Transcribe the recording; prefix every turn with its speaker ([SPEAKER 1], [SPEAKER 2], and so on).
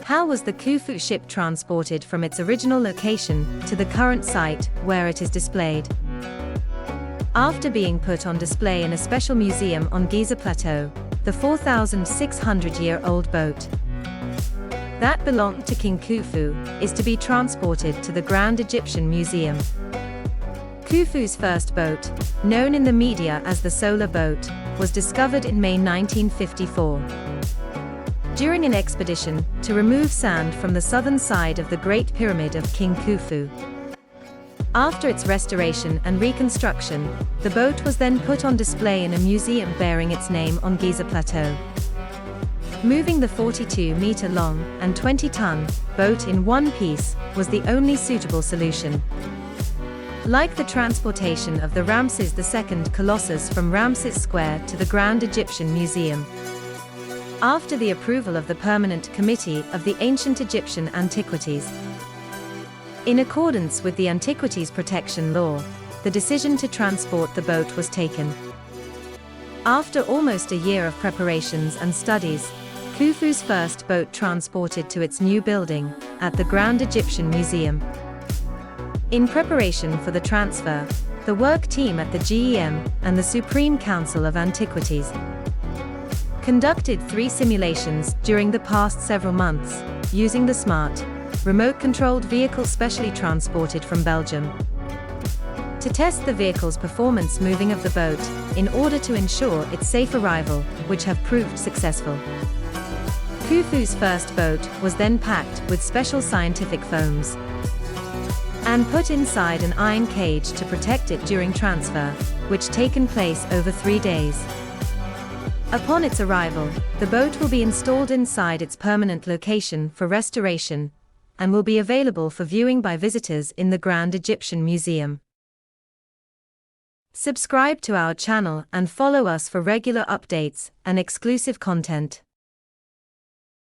[SPEAKER 1] How was the Khufu ship transported from its original location to the current site where it is displayed? After being put on display in a special museum on Giza Plateau, the 4,600-year-old boat that belonged to King Khufu is to be transported to the Grand Egyptian Museum. Khufu's first boat, known in the media as the Solar Boat, was discovered in May 1954. During an expedition to remove sand from the southern side of the Great Pyramid of King Khufu. After its restoration and reconstruction, the boat was then put on display in a museum bearing its name on Giza Plateau. Moving the 42-meter-long and 20-ton boat in one piece was the only suitable solution. Like the transportation of the Ramses II colossus from Ramses Square to the Grand Egyptian Museum. After the approval of the Permanent Committee of the Ancient Egyptian Antiquities. In accordance with the Antiquities Protection Law, the decision to transport the boat was taken. After almost a year of preparations and studies, Khufu's first boat transported to its new building, at the Grand Egyptian Museum. In preparation for the transfer, the work team at the GEM and the Supreme Council of Antiquities conducted 3 simulations during the past several months, using the smart, remote-controlled vehicle specially transported from Belgium. To test the vehicle's performance moving of the boat, in order to ensure its safe arrival, which have proved successful. Khufu's first boat was then packed with special scientific foams and put inside an iron cage to protect it during transfer, which taken place over 3 days. Upon its arrival, the boat will be installed inside its permanent location for restoration and will be available for viewing by visitors in the Grand Egyptian Museum. Subscribe to our channel and follow us for regular updates and exclusive content.